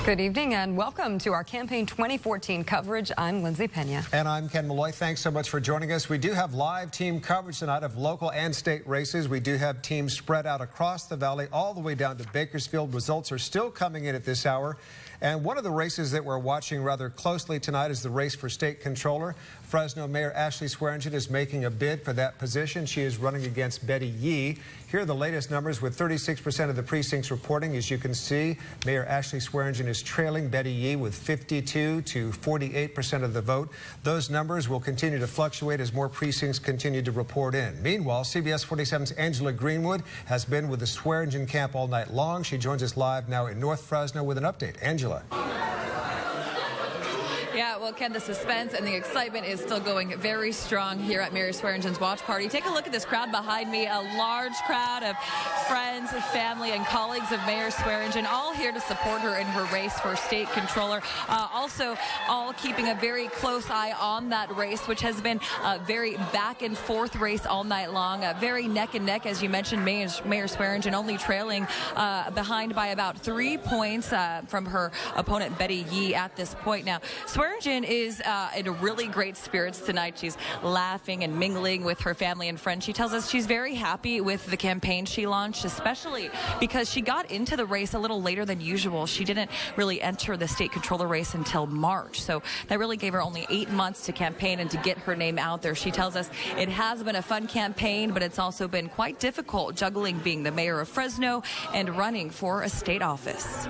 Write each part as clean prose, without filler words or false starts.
Good evening and welcome to our Campaign 2014 coverage. I'm Lindsay Pena. And I'm Ken Malloy. Thanks so much for joining us. We do have live team coverage tonight of local and state races. We do have teams spread out across the valley all the way down to Bakersfield. Results are still coming in at this hour. And one of the races that we're watching rather closely tonight is the race for state controller. Fresno Mayor Ashley Swearingen is making a bid for that position. She is running against Betty Yee. Here are the latest numbers with 36% of the precincts reporting. As you can see, Mayor Ashley Swearingen is trailing Betty Yee with 52 to 48% of the vote. Those numbers will continue to fluctuate as more precincts continue to report in. Meanwhile, CBS 47's Angela Greenwood has been with the Swearingen camp all night long. She joins us live now in North Fresno with an update. Angela. Yeah, well, Ken, the suspense and the excitement is still going very strong here at Mayor Swearingen's watch party. Take a look at this crowd behind me, a large crowd of friends, family, and colleagues of Mayor Swearingen, all here to support her in her race for state controller. Also, all keeping a very close eye on that race, which has been a very back and forth race all night long, very neck and neck, as you mentioned. Mayor Swearingen only trailing behind by about 3 points from her opponent, Betty Yee, at this point. Now, Swearingen is in really great spirits tonight. She's laughing and mingling with her family and friends. She tells us she's very happy with the campaign she launched, especially because she got into the race a little later than usual. She didn't really enter the state controller race until March, so that really gave her only 8 months to campaign and to get her name out there. She tells us it has been a fun campaign, but it's also been quite difficult juggling being the mayor of Fresno and running for a state office.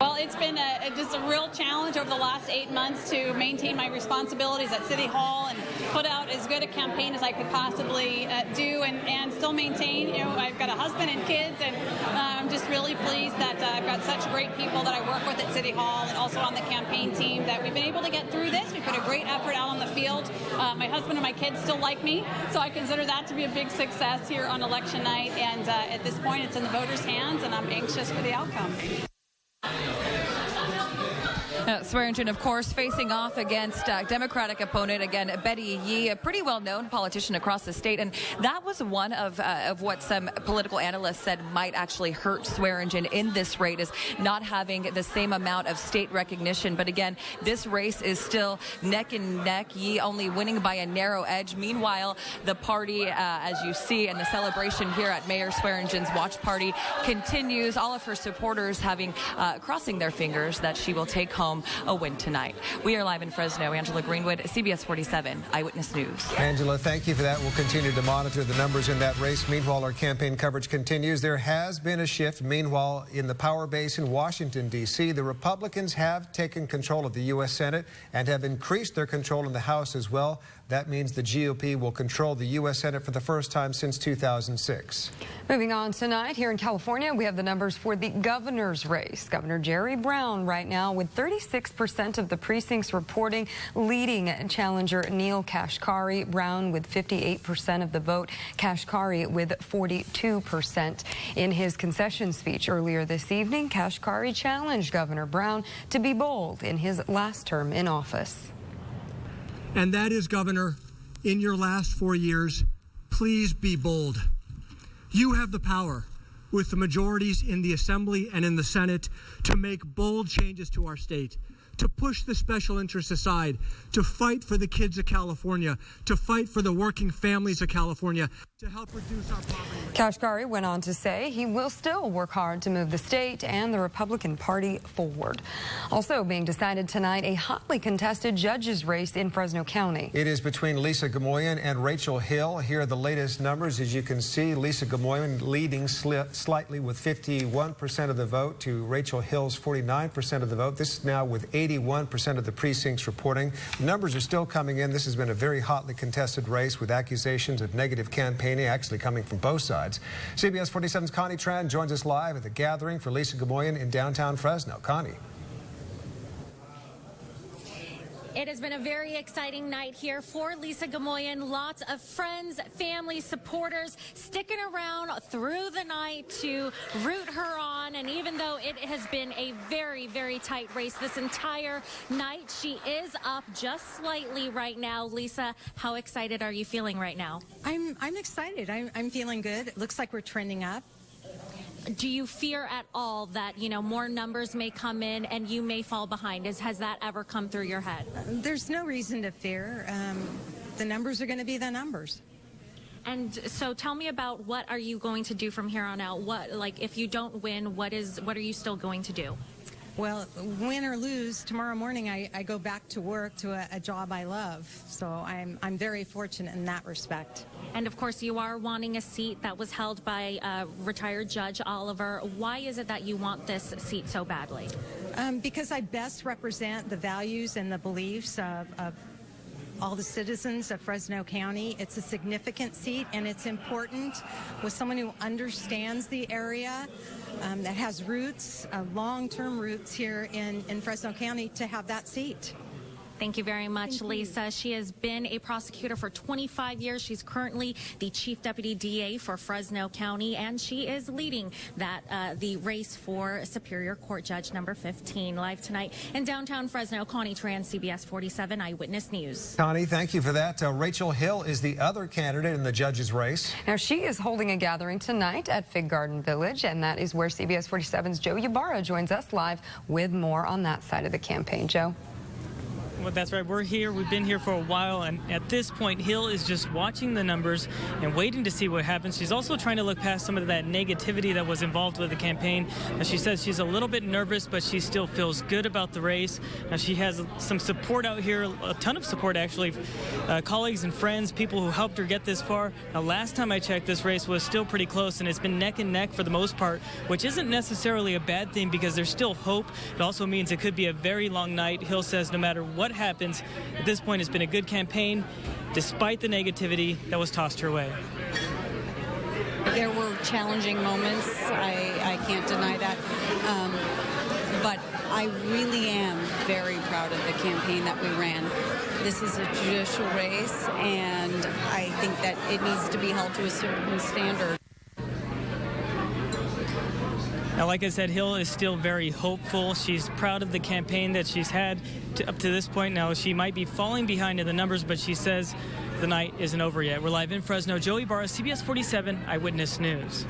Well, it's been just a real challenge over the last 8 months to maintain my responsibilities at City Hall and put out as good a campaign as I could possibly do and still maintain. You know, I've got a husband and kids, and I'm just really pleased that I've got such great people that I work with at City Hall and also on the campaign team that we've been able to get through this. We put a great effort out on the field. My husband and my kids still like me, so I consider that to be a big success here on election night. And at this point, it's in the voters' hands, and I'm anxious for the outcome. Swearingen, of course, facing off against Democratic opponent, again, Betty Yee, a pretty well-known politician across the state. And that was one of what some political analysts said might actually hurt Swearingen in this race, is not having the same amount of state recognition. But again, this race is still neck and neck, Yee only winning by a narrow edge. Meanwhile, the party, as you see, and the celebration here at Mayor Swearingen's watch party continues. All of her supporters having crossing their fingers that she will take home a win tonight. We are live in Fresno. Angela Greenwood, CBS 47 Eyewitness News. Angela, thank you for that. We'll continue to monitor the numbers in that race. Meanwhile, our campaign coverage continues. There has been a shift. Meanwhile, in the power base in Washington, D.C., the Republicans have taken control of the U.S. Senate and have increased their control in the House as well. That means the GOP will control the U.S. Senate for the first time since 2006. Moving on tonight, here in California, we have the numbers for the governor's race. Governor Jerry Brown right now with 36% of the precincts reporting, leading challenger Neil Kashkari. Brown with 58% of the vote, Kashkari with 42%. In his concession speech earlier this evening, Kashkari challenged Governor Brown to be bold in his last term in office. And that is, Governor, in your last 4 years, please be bold. You have the power, with the majorities in the Assembly and in the Senate, to make bold changes to our state, to push the special interests aside, to fight for the kids of California, to fight for the working families of California, to help reduce our poverty. Kashkari went on to say he will still work hard to move the state and the Republican Party forward. Also being decided tonight, a hotly contested judges race in Fresno County. It is between Lisa Gamoyan and Rachel Hill. Here are the latest numbers. As you can see, Lisa Gamoyan leading slightly with 51% of the vote to Rachel Hill's 49% of the vote. This is now with 81% of the precincts reporting. The numbers are still coming in. This has been a very hotly contested race with accusations of negative campaigning actually coming from both sides. CBS 47's Connie Tran joins us live at the gathering for Lisa Gamoyan in downtown Fresno. Connie. It has been a very exciting night here for Lisa Gamoyan. Lots of friends, family, supporters sticking around through the night to root her on. And even though it has been a very, very tight race this entire night, she is up just slightly right now. Lisa, how excited are you feeling right now? I'm excited. I'm feeling good. It looks like we're trending up. Do you fear at all that, more numbers may come in and you may fall behind? Has that ever come through your head? There's no reason to fear. The numbers are going to be the numbers. And so tell me about what are you going to do from here on out? If you don't win, what are you still going to do? Well, win or lose, tomorrow morning I go back to work to a job I love. So I'm very fortunate in that respect. And of course, you are wanting a seat that was held by retired Judge Oliver. Why is it that you want this seat so badly? Because I best represent the values and the beliefs of all the citizens of Fresno County. It's a significant seat, and it's important with someone who understands the area, that has roots, long-term roots here in Fresno County, to have that seat. Thank you very much, Lisa. She has been a prosecutor for 25 years. She's currently the Chief Deputy DA for Fresno County, and she is leading the race for Superior Court Judge number 15. Live tonight in downtown Fresno, Connie Tran, CBS 47 Eyewitness News. Connie, thank you for that. Rachel Hill is the other candidate in the judge's race. Now, she is holding a gathering tonight at Fig Garden Village, and that is where CBS 47's Joe Ybarra joins us live with more on that side of the campaign. Joe? Well, that's right. We're here. We've been here for a while, and at this point, Hill is just watching the numbers and waiting to see what happens. She's also trying to look past some of that negativity that was involved with the campaign. Now, she says she's a little bit nervous, but she still feels good about the race. Now, she has some support out here, a ton of support, actually, colleagues and friends, people who helped her get this far. Now, last time I checked, this race was still pretty close, and it's been neck and neck for the most part, which isn't necessarily a bad thing because there's still hope. It also means it could be a very long night. Hill says no matter what happens, at this point, it's been a good campaign, despite the negativity that was tossed her way. There were challenging moments. I can't deny that. But I really am very proud of the campaign that we ran. This is a judicial race, and I think that it needs to be held to a certain standard. Now, like I said, Hill is still very hopeful. She's proud of the campaign that she's had up to this point. Now, she might be falling behind in the numbers, but she says the night isn't over yet. We're live in Fresno. Joe Ybarra, CBS 47 Eyewitness News.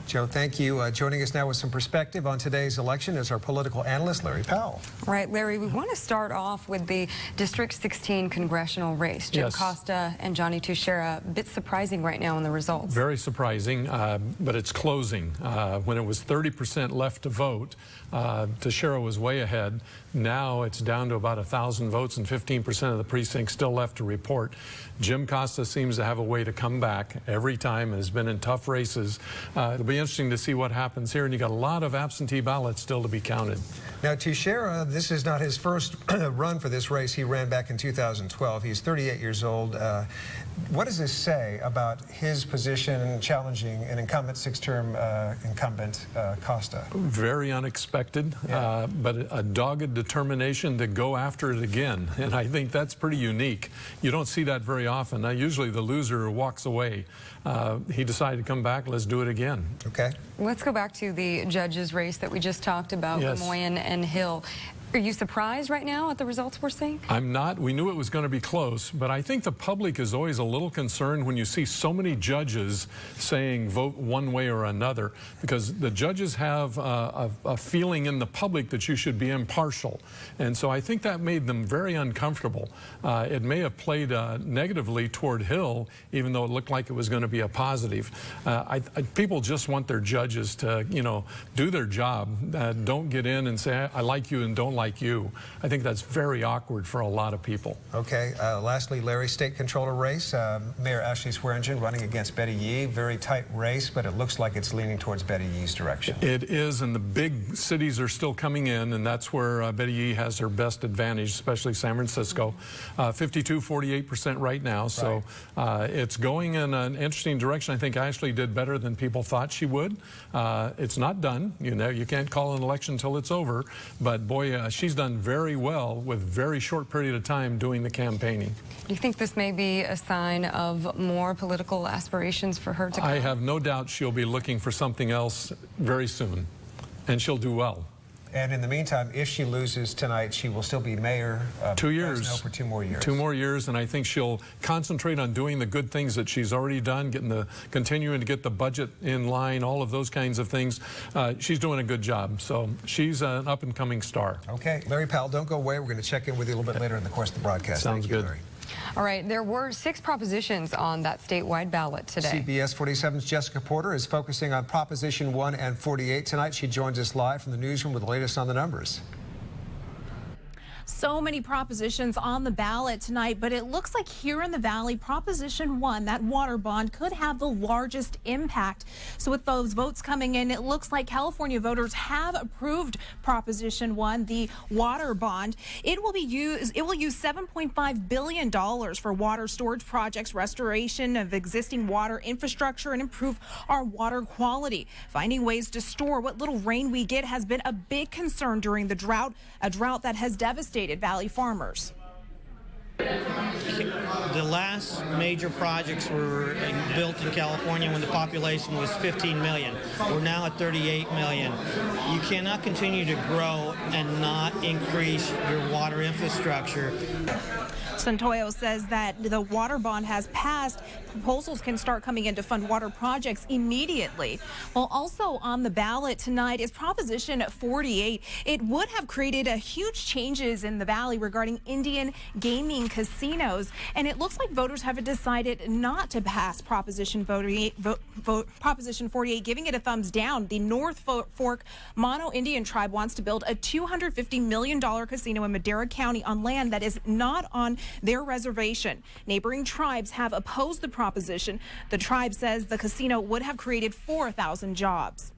Joe, thank you. Joining us now with some perspective on today's election is our political analyst, Larry Powell. Right, Larry, we want to start off with the District 16 congressional race. Jim Costa and Johnny Teixeira, a bit surprising right now in the results. Very surprising, but it's closing. When it was 30% left to vote, Teixeira was way ahead. Now it's down to about 1,000 votes and 15% of the precincts still left to report. Jim Costa seems to have a way to come back every time and has been in tough races. It'll be interesting to see what happens here, and you got a lot of absentee ballots still to be counted. Now, Teixeira, this is not his first run for this race. He ran back in 2012. He's 38 years old. What does this say about his position challenging an incumbent, six-term incumbent, Costa? Very unexpected, but a dogged determination to go after it again, and I think that's pretty unique. You don't see that very often. Usually the loser walks away. He decided to come back. Let's do it again. Okay. Let's go back to the judges' race that we just talked about, Gamoyan and Hill. Are you surprised right now at the results we're seeing? I'm not. We knew it was going to be close, but I think the public is always a little concerned when you see so many judges saying vote one way or another, because the judges have a feeling in the public that you should be impartial. And so I think that made them very uncomfortable. It may have played negatively toward Hill, even though it looked like it was going to be a positive. People just want their judges to, do their job. Don't get in and say, I like you and don't like you. I think that's very awkward for a lot of people. Okay. Lastly, Larry, state controller race. Mayor Ashley Swearingen running against Betty Yee. Very tight race, but it looks like it's leaning towards Betty Yee's direction. It is, and the big cities are still coming in, and that's where Betty Yee has her best advantage, especially San Francisco. 52-48% right now, so it's going in an interesting direction. I think Ashley did better than people thought she would. It's not done. You can't call an election until it's over, but boy, she's done very well with very short period of time doing the campaigning. Do you think this may be a sign of more political aspirations for her to come? I have no doubt she'll be looking for something else very soon, and she'll do well. And in the meantime, if she loses tonight, she will still be mayor of 2 years. Fresno for 2 more years. 2 more years, and I think she'll concentrate on doing the good things that she's already done, continuing to get the budget in line, all of those kinds of things. She's doing a good job, so she's an up-and-coming star. Okay, Larry Powell, don't go away. We're going to check in with you a little bit later in the course of the broadcast. Sounds good. Larry. All right, there were 6 propositions on that statewide ballot today. CBS 47's Jessica Porter is focusing on Proposition 1 and 48 tonight. She joins us live from the newsroom with the latest on the numbers. So many propositions on the ballot tonight, but it looks like here in the Valley, Proposition 1, that water bond, could have the largest impact. So with those votes coming in, it looks like California voters have approved Proposition 1, the water bond. It will use $7.5 billion for water storage projects, restoration of existing water infrastructure, and improve our water quality. Finding ways to store what little rain we get has been a big concern during the drought, a drought that has devastated Valley farmers. The last major projects were built in California when the population was 15 million. We're now at 38 million. You cannot continue to grow and not increase your water infrastructure. Santoyo says that the water bond has passed. Proposals can start coming in to fund water projects immediately. Well, also on the ballot tonight is Proposition 48. It would have created a huge changes in the Valley regarding Indian gaming casinos, and it looks like voters have decided not to pass Proposition 48, Proposition 48, giving it a thumbs down. The North Fork Mono Indian tribe wants to build a $250 million casino in Madera County on land that is not on their reservation. Neighboring tribes have opposed the proposition. The tribe says the casino would have created 4,000 jobs.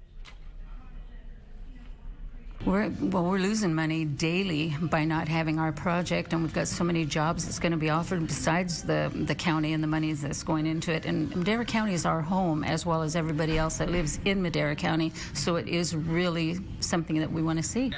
We're losing money daily by not having our project, and we've got so many jobs that's going to be offered besides the county and the money that's going into it. And Madera County is our home, as well as everybody else that lives in Madera County, so it is really something that we want to see.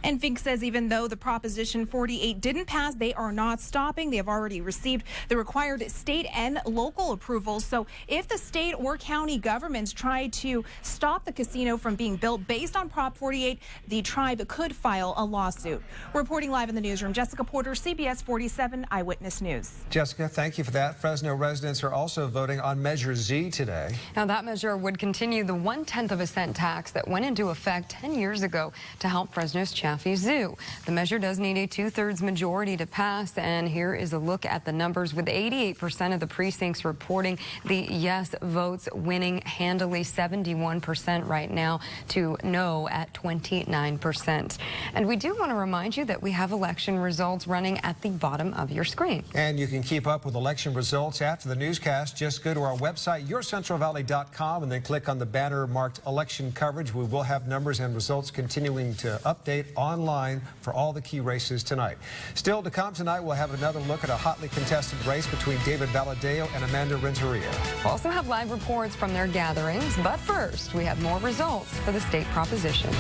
And Fink says even though the Proposition 48 didn't pass, they are not stopping. They have already received the required state and local approvals. So if the state or county governments try to stop the casino from being built based on Prop 48, the tribe could file a lawsuit. Reporting live in the newsroom, Jessica Porter, CBS 47 Eyewitness News. Jessica, thank you for that. Fresno residents are also voting on Measure Z today. Now, that measure would continue the 1/10 of a cent tax that went into effect 10 years ago to help Fresno's Chaffee Zoo. The measure does need a 2/3 majority to pass, and here is a look at the numbers, with 88% of the precincts reporting the yes votes, winning handily 71% right now to no at 29%. And we do want to remind you that we have election results running at the bottom of your screen. And you can keep up with election results after the newscast. Just go to our website, yourcentralvalley.com, and then click on the banner marked election coverage. We will have numbers and results continuing to update online for all the key races tonight. Still to come tonight, we'll have another look at a hotly contested race between David Valadeo and Amanda Renteria. We'll also have live reports from their gatherings, but first we have more results for the state proposition.